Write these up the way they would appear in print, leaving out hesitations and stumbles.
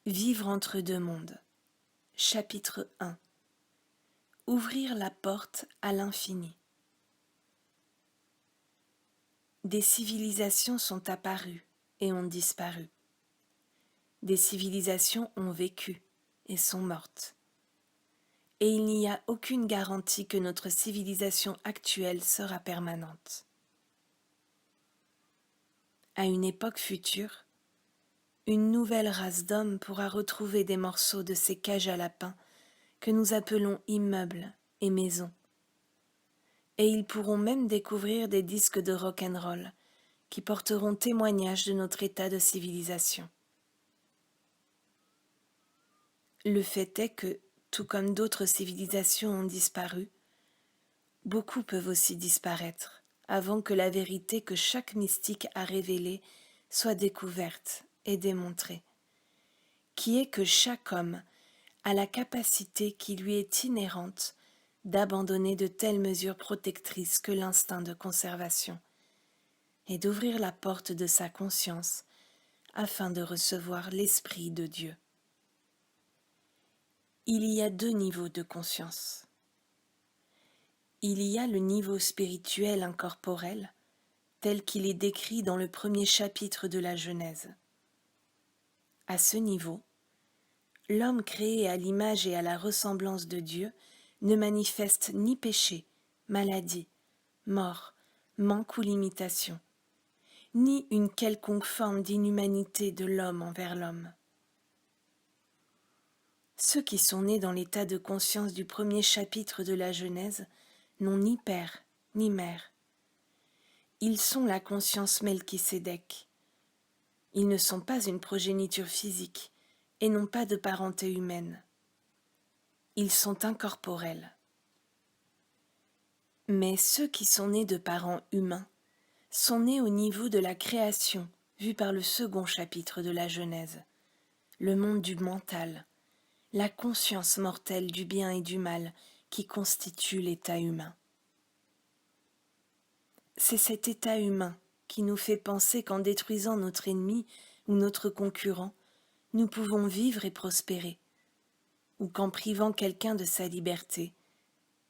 Vivre entre deux mondes. Chapitre 1. Ouvrir la porte à l'infini. Des civilisations sont apparues et ont disparu. Des civilisations ont vécu et sont mortes. Et il n'y a aucune garantie que notre civilisation actuelle sera permanente. À une époque future, une nouvelle race d'hommes pourra retrouver des morceaux de ces cages à lapins que nous appelons immeubles et maisons. Et ils pourront même découvrir des disques de rock'n'roll qui porteront témoignage de notre état de civilisation. Le fait est que, tout comme d'autres civilisations ont disparu, beaucoup peuvent aussi disparaître avant que la vérité que chaque mystique a révélée soit découverte et démontrée, qui est que chaque homme a la capacité qui lui est inhérente d'abandonner de telles mesures protectrices que l'instinct de conservation et d'ouvrir la porte de sa conscience afin de recevoir l'Esprit de Dieu. Il y a deux niveaux de conscience. Il y a le niveau spirituel incorporel, tel qu'il est décrit dans le premier chapitre de la Genèse. À ce niveau, l'homme créé à l'image et à la ressemblance de Dieu ne manifeste ni péché, maladie, mort, manque ou limitation, ni une quelconque forme d'inhumanité de l'homme envers l'homme. Ceux qui sont nés dans l'état de conscience du premier chapitre de la Genèse n'ont ni père ni mère. Ils sont la conscience Melchisédek. Ils ne sont pas une progéniture physique et n'ont pas de parenté humaine. Ils sont incorporels. Mais ceux qui sont nés de parents humains sont nés au niveau de la création vue par le second chapitre de la Genèse, le monde du mental, la conscience mortelle du bien et du mal qui constitue l'état humain. C'est cet état humain qui nous fait penser qu'en détruisant notre ennemi ou notre concurrent, nous pouvons vivre et prospérer, ou qu'en privant quelqu'un de sa liberté,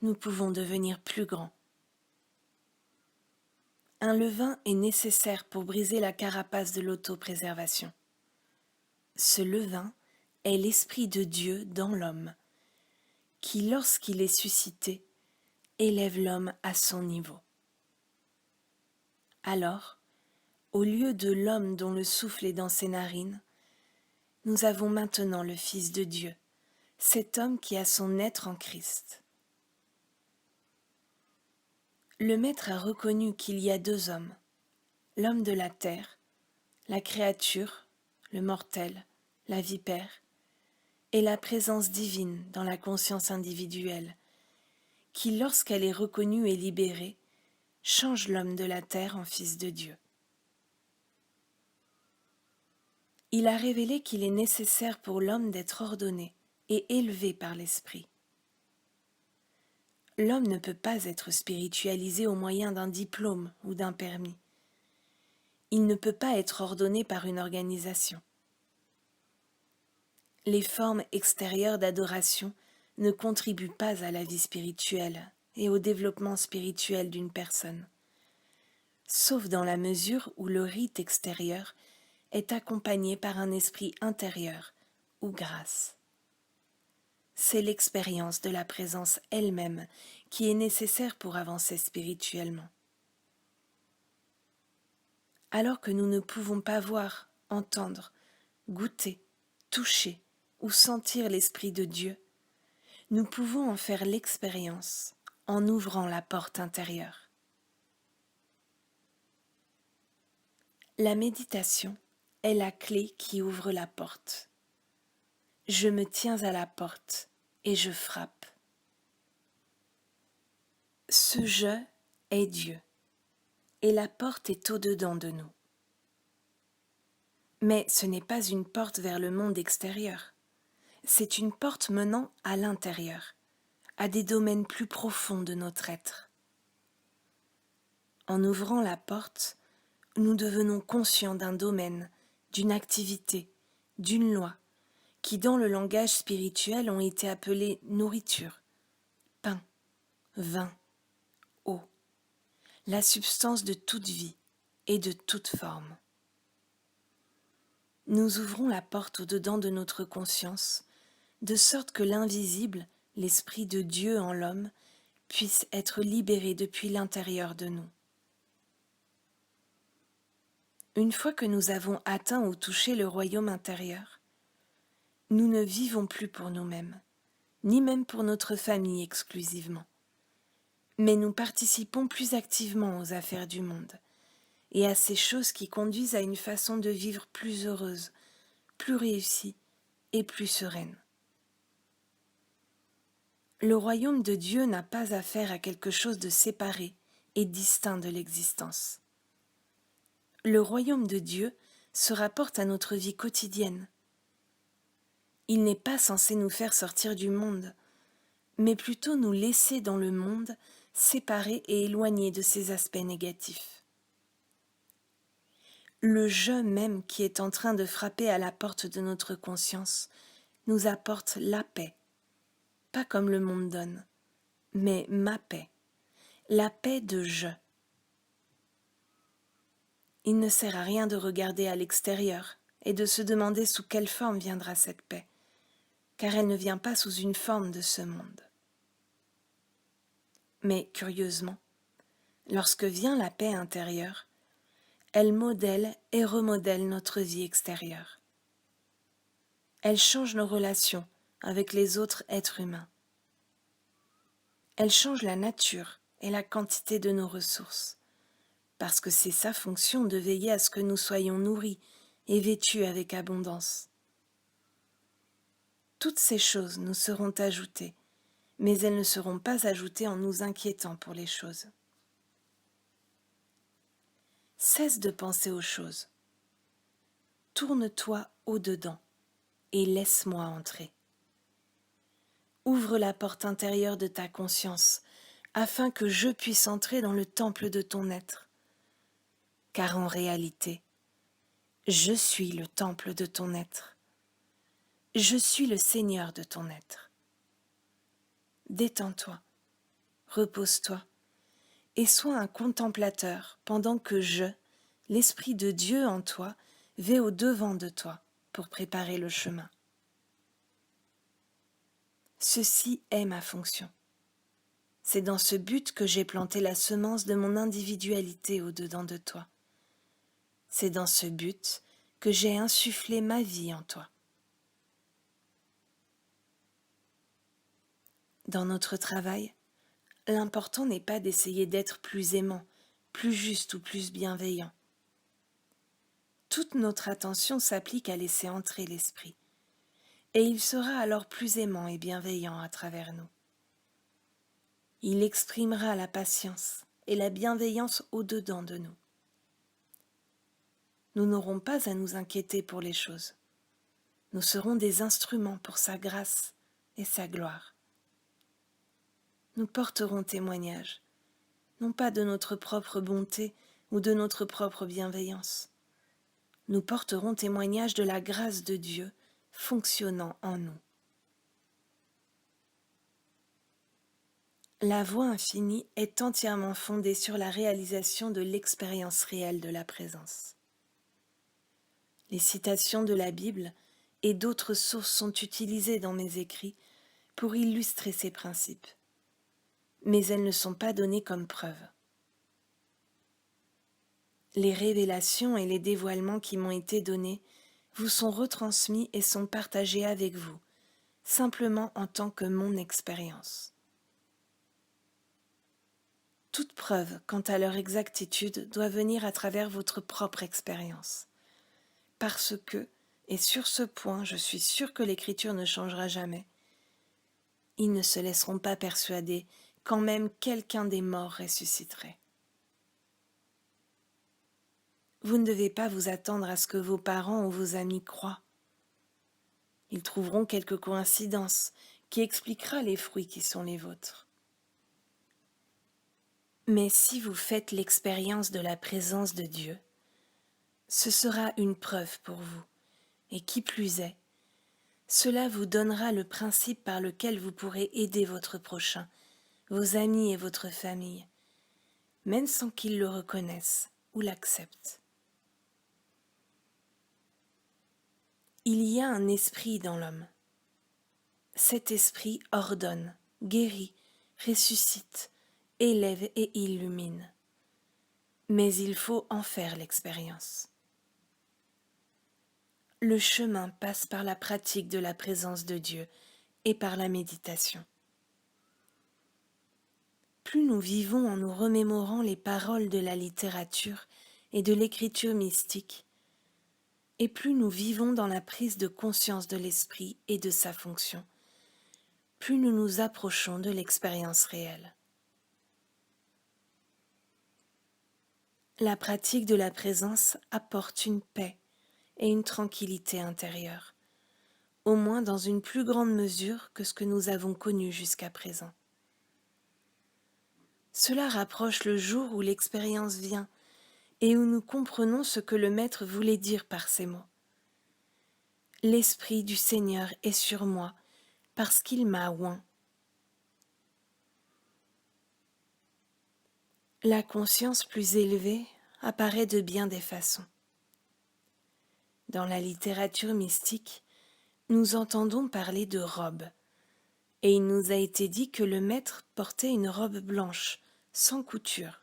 nous pouvons devenir plus grands. Un levain est nécessaire pour briser la carapace de l'autopréservation. Ce levain est l'Esprit de Dieu dans l'homme, qui, lorsqu'il est suscité, élève l'homme à son niveau. Alors, au lieu de l'homme dont le souffle est dans ses narines, nous avons maintenant le Fils de Dieu, cet homme qui a son être en Christ. Le Maître a reconnu qu'il y a deux hommes, l'homme de la terre, la créature, le mortel, la vipère, et la présence divine dans la conscience individuelle, qui, lorsqu'elle est reconnue et libérée, change l'homme de la terre en Fils de Dieu. Il a révélé qu'il est nécessaire pour l'homme d'être ordonné et élevé par l'Esprit. L'homme ne peut pas être spiritualisé au moyen d'un diplôme ou d'un permis. Il ne peut pas être ordonné par une organisation. Les formes extérieures d'adoration ne contribuent pas à la vie spirituelle et au développement spirituel d'une personne, sauf dans la mesure où le rite extérieur est accompagné par un esprit intérieur ou grâce. C'est l'expérience de la présence elle-même qui est nécessaire pour avancer spirituellement. Alors que nous ne pouvons pas voir, entendre, goûter, toucher ou sentir l'Esprit de Dieu, nous pouvons en faire l'expérience en ouvrant la porte intérieure. La méditation est la clé qui ouvre la porte. Je me tiens à la porte et je frappe. Ce je est Dieu et la porte est au-dedans de nous. Mais ce n'est pas une porte vers le monde extérieur, c'est une porte menant à l'intérieur, à des domaines plus profonds de notre être. En ouvrant la porte, nous devenons conscients d'un domaine, d'une activité, d'une loi qui dans le langage spirituel ont été appelés nourriture, pain, vin, eau, la substance de toute vie et de toute forme. Nous ouvrons la porte au-dedans de notre conscience, de sorte que l'invisible, l'Esprit de Dieu en l'homme, puisse être libéré depuis l'intérieur de nous. Une fois que nous avons atteint ou touché le royaume intérieur, nous ne vivons plus pour nous-mêmes, ni même pour notre famille exclusivement, mais nous participons plus activement aux affaires du monde et à ces choses qui conduisent à une façon de vivre plus heureuse, plus réussie et plus sereine. Le royaume de Dieu n'a pas affaire à quelque chose de séparé et distinct de l'existence. Le royaume de Dieu se rapporte à notre vie quotidienne. Il n'est pas censé nous faire sortir du monde, mais plutôt nous laisser dans le monde, séparés et éloignés de ses aspects négatifs. Le jeu même qui est en train de frapper à la porte de notre conscience nous apporte la paix, pas comme le monde donne, mais ma paix, la paix de je. Il ne sert à rien de regarder à l'extérieur et de se demander sous quelle forme viendra cette paix, car elle ne vient pas sous une forme de ce monde. Mais curieusement, lorsque vient la paix intérieure, elle modèle et remodèle notre vie extérieure. Elle change nos relations avec les autres êtres humains. Elle change la nature et la quantité de nos ressources, parce que c'est sa fonction de veiller à ce que nous soyons nourris et vêtus avec abondance. Toutes ces choses nous seront ajoutées, mais elles ne seront pas ajoutées en nous inquiétant pour les choses. Cesse de penser aux choses. Tourne-toi au-dedans et laisse-moi entrer. Ouvre la porte intérieure de ta conscience afin que je puisse entrer dans le temple de ton être. Car en réalité, je suis le temple de ton être. Je suis le Seigneur de ton être. Détends-toi, repose-toi, et sois un contemplateur pendant que je, l'Esprit de Dieu en toi, vais au-devant de toi pour préparer le chemin. Ceci est ma fonction. C'est dans ce but que j'ai planté la semence de mon individualité au-dedans de toi. C'est dans ce but que j'ai insufflé ma vie en toi. Dans notre travail, l'important n'est pas d'essayer d'être plus aimant, plus juste ou plus bienveillant. Toute notre attention s'applique à laisser entrer l'esprit, et il sera alors plus aimant et bienveillant à travers nous. Il exprimera la patience et la bienveillance au-dedans de nous. Nous n'aurons pas à nous inquiéter pour les choses. Nous serons des instruments pour sa grâce et sa gloire. Nous porterons témoignage, non pas de notre propre bonté ou de notre propre bienveillance. Nous porterons témoignage de la grâce de Dieu fonctionnant en nous. La voie infinie est entièrement fondée sur la réalisation de l'expérience réelle de la présence. Les citations de la Bible et d'autres sources sont utilisées dans mes écrits pour illustrer ces principes, mais elles ne sont pas données comme preuve. Les révélations et les dévoilements qui m'ont été donnés vous sont retransmis et sont partagés avec vous, simplement en tant que mon expérience. Toute preuve quant à leur exactitude doit venir à travers votre propre expérience. Parce que, et sur ce point je suis sûre que l'Écriture ne changera jamais, ils ne se laisseront pas persuader quand même quelqu'un des morts ressusciterait. Vous ne devez pas vous attendre à ce que vos parents ou vos amis croient. Ils trouveront quelque coïncidence qui expliquera les fruits qui sont les vôtres. Mais si vous faites l'expérience de la présence de Dieu, ce sera une preuve pour vous, et qui plus est, Cela vous donnera le principe par lequel vous pourrez aider votre prochain, vos amis et votre famille, même sans qu'ils le reconnaissent ou l'acceptent. Il y a un esprit dans l'homme. Cet esprit ordonne, guérit, ressuscite, élève et illumine. Mais il faut en faire l'expérience. Le chemin passe par la pratique de la présence de Dieu et par la méditation. Plus nous vivons en nous remémorant les paroles de la littérature et de l'écriture mystique, et plus nous vivons dans la prise de conscience de l'esprit et de sa fonction, plus nous nous approchons de l'expérience réelle. La pratique de la présence apporte une paix et une tranquillité intérieure, au moins dans une plus grande mesure que ce que nous avons connu jusqu'à présent. Cela rapproche le jour où l'expérience vient et où nous comprenons ce que le Maître voulait dire par ces mots. L'Esprit du Seigneur est sur moi, parce qu'il m'a oint. La conscience plus élevée apparaît de bien des façons. Dans la littérature mystique, nous entendons parler de robes, et il nous a été dit que le Maître portait une robe blanche, sans couture,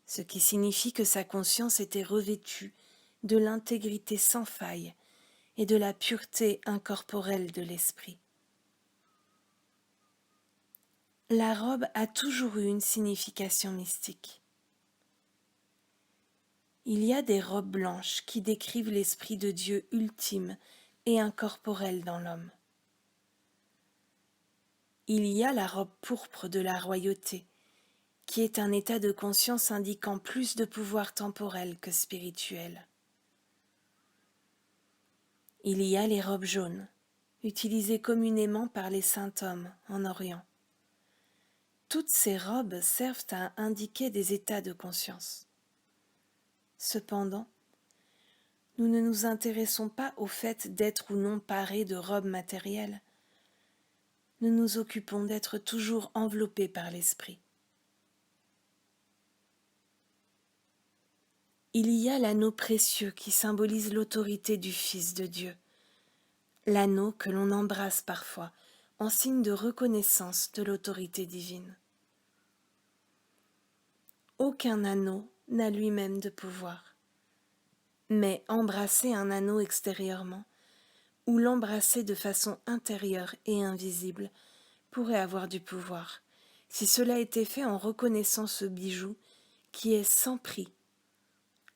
ce qui signifie que sa conscience était revêtue de l'intégrité sans faille et de la pureté incorporelle de l'esprit. La robe a toujours eu une signification mystique. Il y a des robes blanches qui décrivent l'esprit de Dieu ultime et incorporel dans l'homme. Il y a la robe pourpre de la royauté, qui est un état de conscience indiquant plus de pouvoir temporel que spirituel. Il y a les robes jaunes, utilisées communément par les saints hommes en Orient. Toutes ces robes servent à indiquer des états de conscience. Cependant, nous ne nous intéressons pas au fait d'être ou non parés de robes matérielles. Nous nous occupons d'être toujours enveloppés par l'esprit. Il y a l'anneau précieux qui symbolise l'autorité du Fils de Dieu, l'anneau que l'on embrasse parfois en signe de reconnaissance de l'autorité divine. Aucun anneau n'a lui-même de pouvoir, mais embrasser un anneau extérieurement ou l'embrasser de façon intérieure et invisible pourrait avoir du pouvoir, si cela était fait en reconnaissant ce bijou qui est sans prix,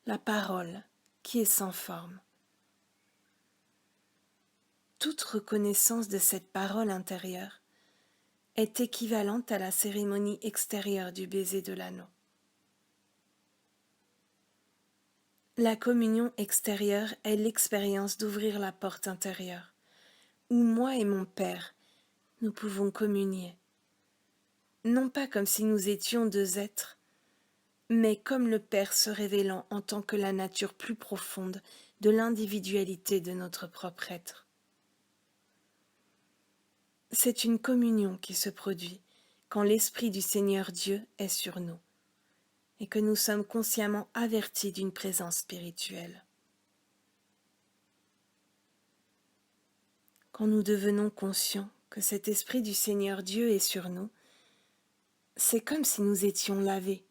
la parole qui est sans forme. Toute reconnaissance de cette parole intérieure est équivalente à la cérémonie extérieure du baiser de l'anneau. La communion extérieure est l'expérience d'ouvrir la porte intérieure, où moi et mon Père, nous pouvons communier. Non pas comme si nous étions deux êtres, mais comme le Père se révélant en tant que la nature plus profonde de l'individualité de notre propre être. C'est une communion qui se produit quand l'Esprit du Seigneur Dieu est sur nous et que nous sommes consciemment avertis d'une présence spirituelle. Quand nous devenons conscients que cet Esprit du Seigneur Dieu est sur nous, c'est comme si nous étions lavés,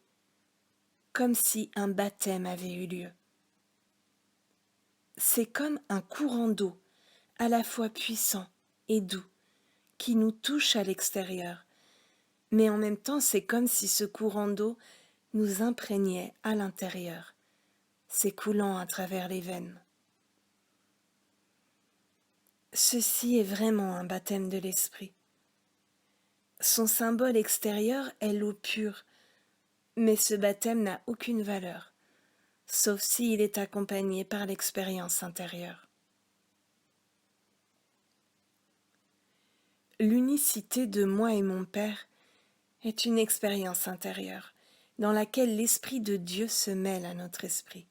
comme si un baptême avait eu lieu. C'est comme un courant d'eau, à la fois puissant et doux, qui nous touche à l'extérieur, mais en même temps c'est comme si ce courant d'eau nous imprégnait à l'intérieur, s'écoulant à travers les veines. Ceci est vraiment un baptême de l'esprit. Son symbole extérieur est l'eau pure, mais ce baptême n'a aucune valeur, sauf s'il est accompagné par l'expérience intérieure. L'unicité de moi et mon Père est une expérience intérieure, dans laquelle l'Esprit de Dieu se mêle à notre esprit.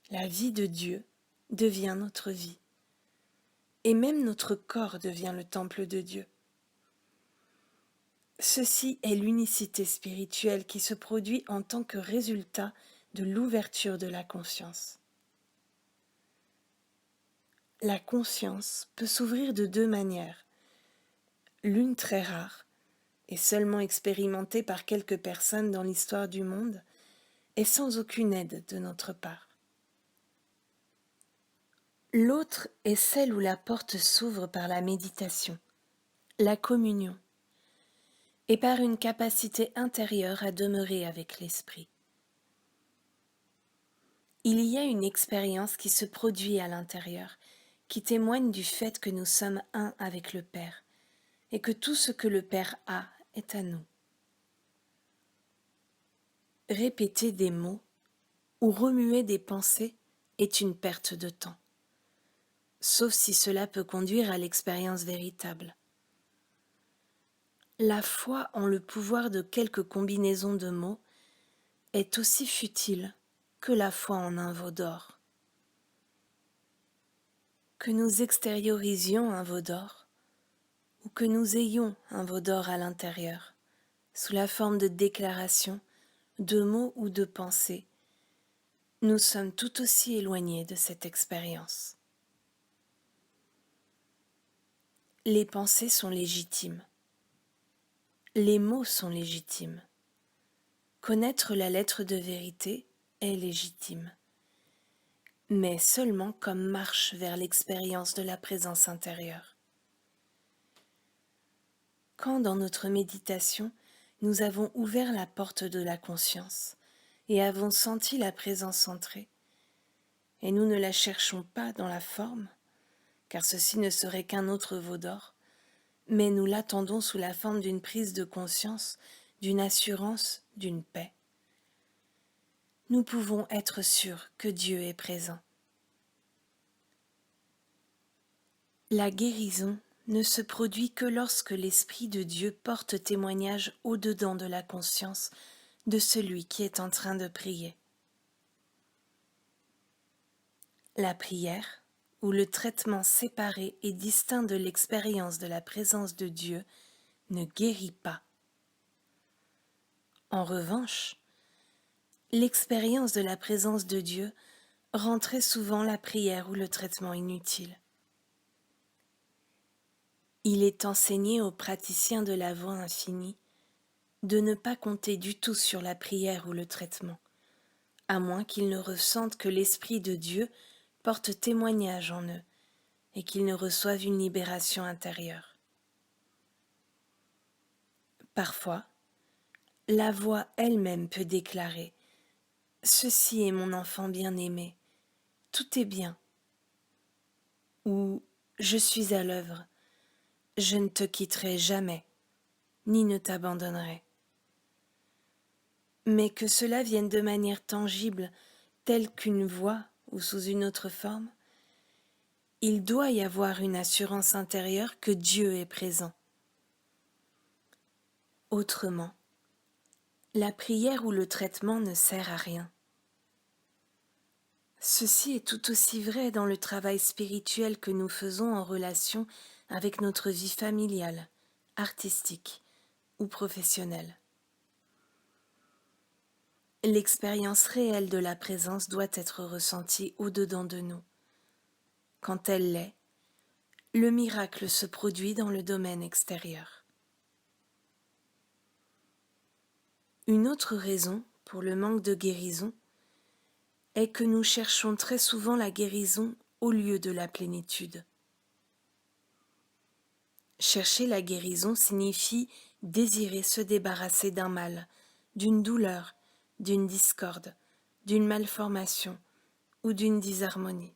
La vie de Dieu devient notre vie, et même notre corps devient le temple de Dieu. Ceci est l'unicité spirituelle qui se produit en tant que résultat de l'ouverture de la conscience. La conscience peut s'ouvrir de deux manières. L'une très rare, et seulement expérimentée par quelques personnes dans l'histoire du monde, et sans aucune aide de notre part. L'autre est celle où la porte s'ouvre par la méditation, la communion, et par une capacité intérieure à demeurer avec l'esprit. Il y a une expérience qui se produit à l'intérieur, qui témoigne du fait que nous sommes un avec le Père, et que tout ce que le Père a est à nous. Répéter des mots ou remuer des pensées est une perte de temps, sauf si cela peut conduire à l'expérience véritable. La foi en le pouvoir de quelques combinaisons de mots est aussi futile que la foi en un veau d'or. Que nous extériorisions un veau d'or, ou que nous ayons un veau d'or à l'intérieur, sous la forme de déclarations, de mots ou de pensées, nous sommes tout aussi éloignés de cette expérience. Les pensées sont légitimes. Les mots sont légitimes. Connaître la lettre de vérité est légitime, mais seulement comme marche vers l'expérience de la présence intérieure. Quand dans notre méditation, nous avons ouvert la porte de la conscience et avons senti la présence entrer, et nous ne la cherchons pas dans la forme, car ceci ne serait qu'un autre veau d'or, mais nous l'attendons sous la forme d'une prise de conscience, d'une assurance, d'une paix. Nous pouvons être sûrs que Dieu est présent. La guérison ne se produit que lorsque l'Esprit de Dieu porte témoignage au-dedans de la conscience de celui qui est en train de prier. La prière, ou le traitement séparé et distinct de l'expérience de la présence de Dieu, ne guérit pas. En revanche, l'expérience de la présence de Dieu rend très souvent la prière ou le traitement inutile. Il est enseigné aux praticiens de la voie infinie de ne pas compter du tout sur la prière ou le traitement, à moins qu'ils ne ressentent que l'Esprit de Dieu porte témoignage en eux et qu'ils ne reçoivent une libération intérieure. Parfois, la voix elle-même peut déclarer « Ceci est mon enfant bien-aimé, tout est bien » ou « Je suis à l'œuvre, je ne te quitterai jamais, ni ne t'abandonnerai ». Mais que cela vienne de manière tangible, telle qu'une voix ou sous une autre forme, il doit y avoir une assurance intérieure que Dieu est présent. Autrement, la prière ou le traitement ne sert à rien. Ceci est tout aussi vrai dans le travail spirituel que nous faisons en relation avec notre vie familiale, artistique ou professionnelle. L'expérience réelle de la présence doit être ressentie au-dedans de nous. Quand elle l'est, le miracle se produit dans le domaine extérieur. Une autre raison pour le manque de guérison est que nous cherchons très souvent la guérison au lieu de la plénitude. Chercher la guérison signifie désirer se débarrasser d'un mal, d'une douleur, d'une discorde, d'une malformation ou d'une disharmonie.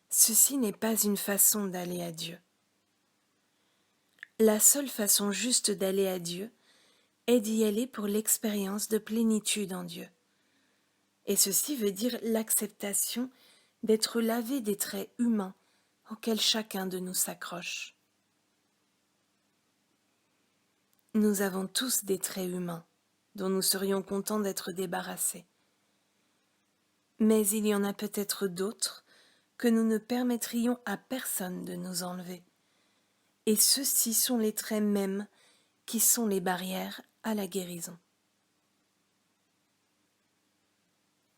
Ceci n'est pas une façon d'aller à Dieu. La seule façon juste d'aller à Dieu est d'y aller pour l'expérience de plénitude en Dieu. Et ceci veut dire l'acceptation d'être lavé des traits humains auxquels chacun de nous s'accroche. Nous avons tous des traits humains dont nous serions contents d'être débarrassés. Mais il y en a peut-être d'autres que nous ne permettrions à personne de nous enlever. Et ceux-ci sont les traits mêmes qui sont les barrières à la guérison.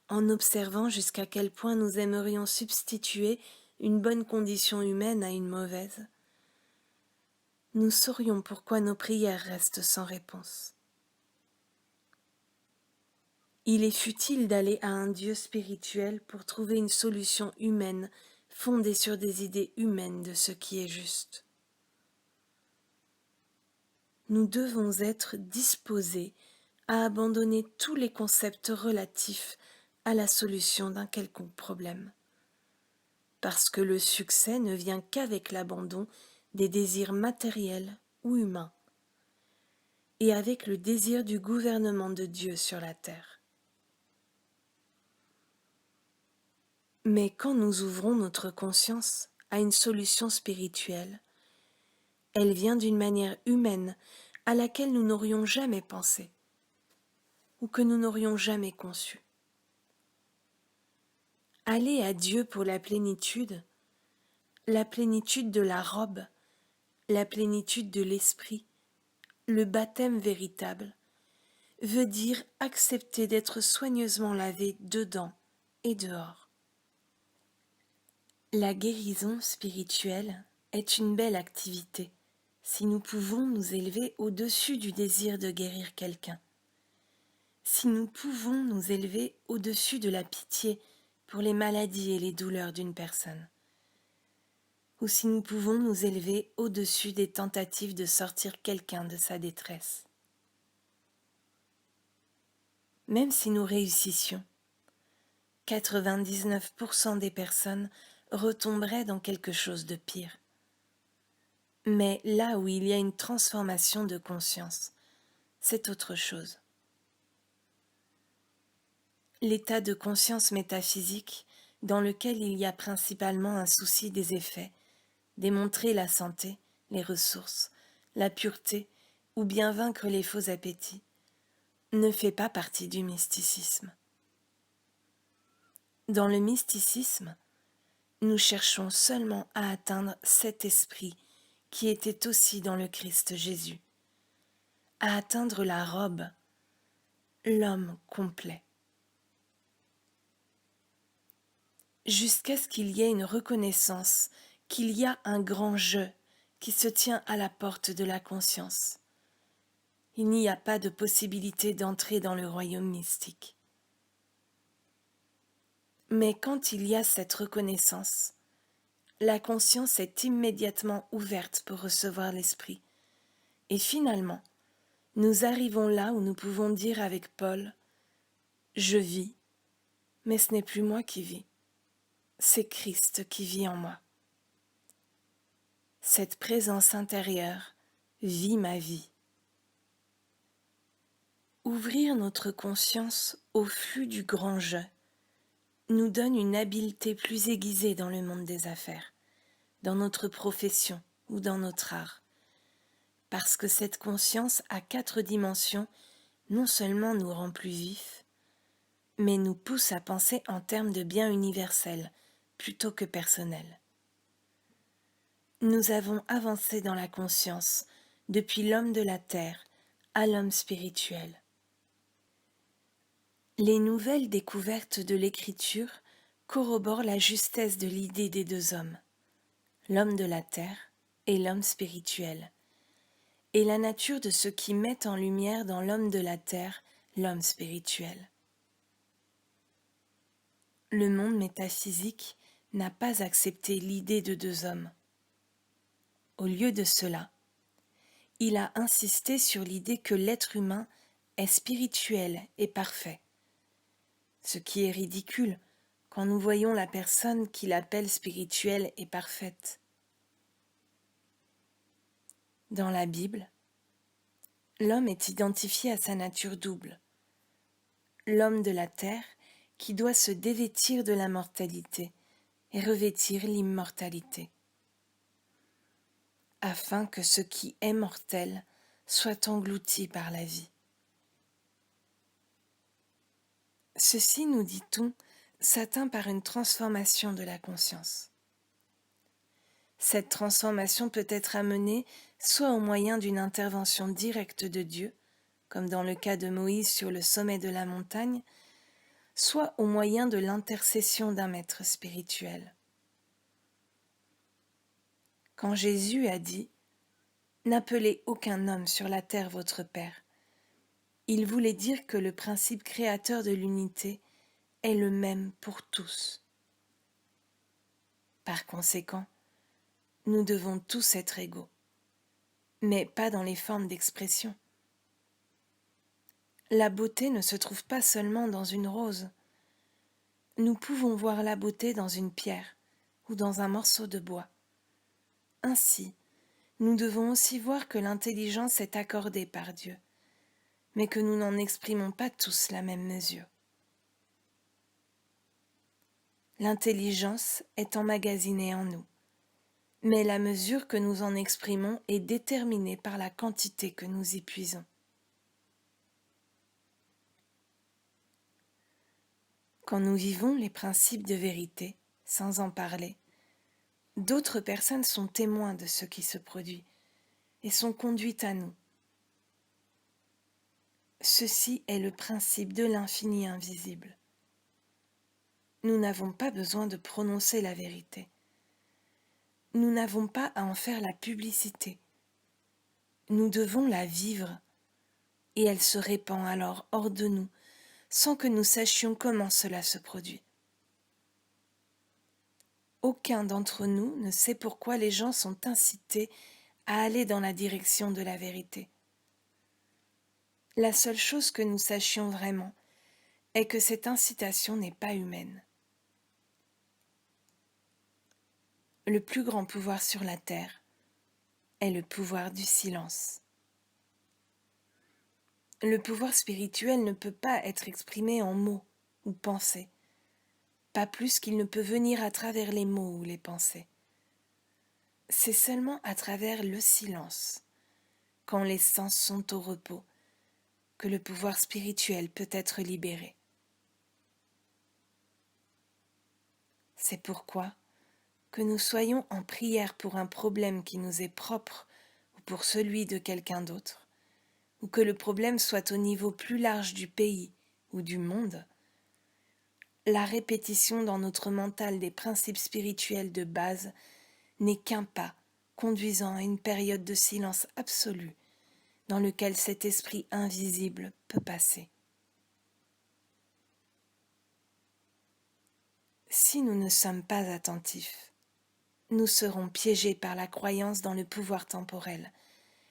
En observant jusqu'à quel point nous aimerions substituer une bonne condition humaine à une mauvaise, nous saurions pourquoi nos prières restent sans réponse. Il est futile d'aller à un Dieu spirituel pour trouver une solution humaine fondée sur des idées humaines de ce qui est juste. Nous devons être disposés à abandonner tous les concepts relatifs à la solution d'un quelconque problème, parce que le succès ne vient qu'avec l'abandon des désirs matériels ou humains, et avec le désir du gouvernement de Dieu sur la terre. Mais quand nous ouvrons notre conscience à une solution spirituelle, elle vient d'une manière humaine à laquelle nous n'aurions jamais pensé ou que nous n'aurions jamais conçu. Aller à Dieu pour la plénitude de la robe, la plénitude de l'esprit, le baptême véritable, veut dire accepter d'être soigneusement lavé dedans et dehors. La guérison spirituelle est une belle activité si nous pouvons nous élever au-dessus du désir de guérir quelqu'un, si nous pouvons nous élever au-dessus de la pitié pour les maladies et les douleurs d'une personne, ou si nous pouvons nous élever au-dessus des tentatives de sortir quelqu'un de sa détresse. Même si nous réussissions, 99% des personnes retomberaient dans quelque chose de pire. Mais là où il y a une transformation de conscience, c'est autre chose. L'état de conscience métaphysique, dans lequel il y a principalement un souci des effets, démontrer la santé, les ressources, la pureté ou bien vaincre les faux appétits, ne fait pas partie du mysticisme. Dans le mysticisme, nous cherchons seulement à atteindre cet esprit qui était aussi dans le Christ Jésus, à atteindre la robe, l'homme complet. Jusqu'à ce qu'il y ait une reconnaissance qu'il y a un grand je qui se tient à la porte de la conscience. Il n'y a pas de possibilité d'entrer dans le royaume mystique. Mais quand il y a cette reconnaissance, la conscience est immédiatement ouverte pour recevoir l'esprit. Et finalement, nous arrivons là où nous pouvons dire avec Paul, « Je vis, mais ce n'est plus moi qui vis, c'est Christ qui vit en moi. » Cette présence intérieure vit ma vie. Ouvrir notre conscience au flux du grand je nous donne une habileté plus aiguisée dans le monde des affaires, dans notre profession ou dans notre art, parce que cette conscience à 4 dimensions non seulement nous rend plus vifs, mais nous pousse à penser en termes de bien universel plutôt que personnel. Nous avons avancé dans la conscience depuis l'homme de la terre à l'homme spirituel. Les nouvelles découvertes de l'écriture corroborent la justesse de l'idée des 2 hommes, l'homme de la terre et l'homme spirituel, et la nature de ce qui met en lumière dans l'homme de la terre l'homme spirituel. Le monde métaphysique n'a pas accepté l'idée de 2 hommes. Au lieu de cela, il a insisté sur l'idée que l'être humain est spirituel et parfait, ce qui est ridicule quand nous voyons la personne qu'il appelle spirituelle et parfaite. Dans la Bible, l'homme est identifié à sa nature double, l'homme de la terre qui doit se dévêtir de la mortalité et revêtir l'immortalité, afin que ce qui est mortel soit englouti par la vie. Ceci, nous dit-on, s'atteint par une transformation de la conscience. Cette transformation peut être amenée soit au moyen d'une intervention directe de Dieu, comme dans le cas de Moïse sur le sommet de la montagne, soit au moyen de l'intercession d'un maître spirituel. Quand Jésus a dit « N'appelez aucun homme sur la terre votre Père », il voulait dire que le principe créateur de l'unité est le même pour tous. Par conséquent, nous devons tous être égaux, mais pas dans les formes d'expression. La beauté ne se trouve pas seulement dans une rose. Nous pouvons voir la beauté dans une pierre ou dans un morceau de bois. Ainsi, nous devons aussi voir que l'intelligence est accordée par Dieu, mais que nous n'en exprimons pas tous la même mesure. L'intelligence est emmagasinée en nous, mais la mesure que nous en exprimons est déterminée par la quantité que nous y puisons. Quand nous vivons les principes de vérité, sans en parler, d'autres personnes sont témoins de ce qui se produit et sont conduites à nous. Ceci est le principe de l'infini invisible. Nous n'avons pas besoin de prononcer la vérité. Nous n'avons pas à en faire la publicité. Nous devons la vivre, et elle se répand alors hors de nous, sans que nous sachions comment cela se produit. Aucun d'entre nous ne sait pourquoi les gens sont incités à aller dans la direction de la vérité. La seule chose que nous sachions vraiment est que cette incitation n'est pas humaine. Le plus grand pouvoir sur la terre est le pouvoir du silence. Le pouvoir spirituel ne peut pas être exprimé en mots ou pensées, pas plus qu'il ne peut venir à travers les mots ou les pensées. C'est seulement à travers le silence, quand les sens sont au repos, que le pouvoir spirituel peut être libéré. C'est pourquoi, que nous soyons en prière pour un problème qui nous est propre ou pour celui de quelqu'un d'autre, ou que le problème soit au niveau plus large du pays ou du monde, la répétition dans notre mental des principes spirituels de base n'est qu'un pas conduisant à une période de silence absolu dans lequel cet esprit invisible peut passer. Si nous ne sommes pas attentifs, nous serons piégés par la croyance dans le pouvoir temporel,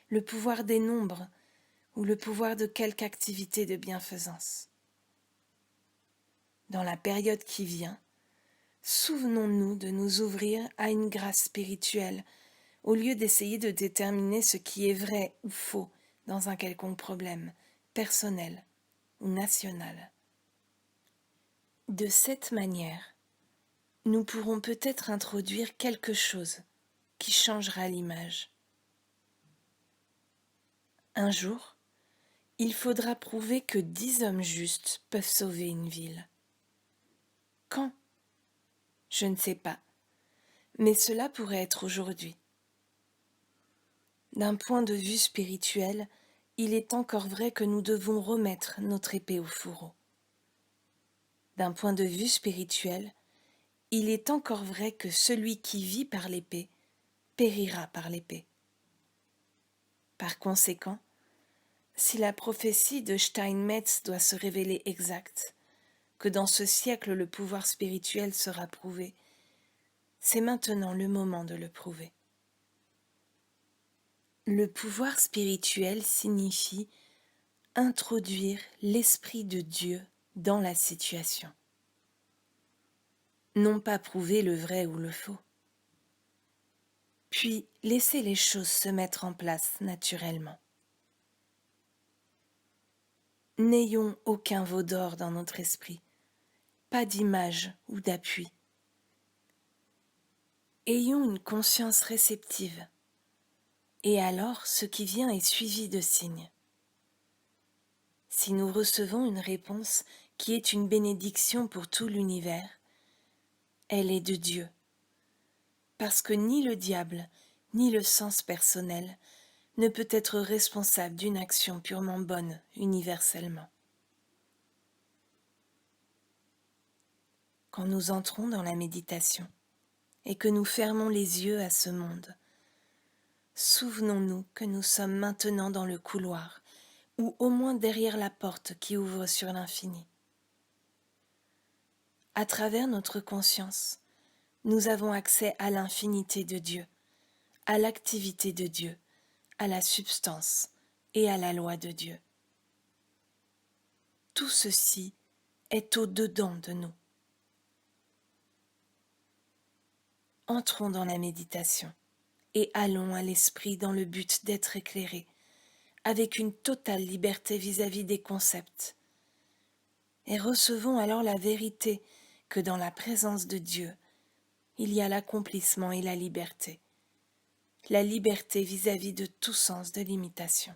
le pouvoir des nombres ou le pouvoir de quelque activité de bienfaisance. Dans la période qui vient, souvenons-nous de nous ouvrir à une grâce spirituelle au lieu d'essayer de déterminer ce qui est vrai ou faux dans un quelconque problème personnel ou national. De cette manière, nous pourrons peut-être introduire quelque chose qui changera l'image. Un jour, il faudra prouver que 10 hommes justes peuvent sauver une ville. Quand ? Je ne sais pas, mais cela pourrait être aujourd'hui. D'un point de vue spirituel, il est encore vrai que nous devons remettre notre épée au fourreau. D'un point de vue spirituel, il est encore vrai que celui qui vit par l'épée périra par l'épée. Par conséquent, si la prophétie de Steinmetz doit se révéler exacte, que dans ce siècle le pouvoir spirituel sera prouvé, c'est maintenant le moment de le prouver. Le pouvoir spirituel signifie introduire l'Esprit de Dieu dans la situation. Non pas prouver le vrai ou le faux. Puis laisser les choses se mettre en place naturellement. N'ayons aucun veau d'or dans notre esprit, pas d'image ou d'appui. Ayons une conscience réceptive, et alors ce qui vient est suivi de signes. Si nous recevons une réponse qui est une bénédiction pour tout l'univers, elle est de Dieu, parce que ni le diable, ni le sens personnel ne peut être responsable d'une action purement bonne universellement. Quand nous entrons dans la méditation et que nous fermons les yeux à ce monde, souvenons-nous que nous sommes maintenant dans le couloir, ou au moins derrière la porte qui ouvre sur l'infini. À travers notre conscience, nous avons accès à l'infinité de Dieu, à l'activité de Dieu, à la substance et à la loi de Dieu. Tout ceci est au-dedans de nous. Entrons dans la méditation et allons à l'esprit dans le but d'être éclairés, avec une totale liberté vis-à-vis des concepts. Et recevons alors la vérité que dans la présence de Dieu, il y a l'accomplissement et la liberté vis-à-vis de tout sens de l'imitation.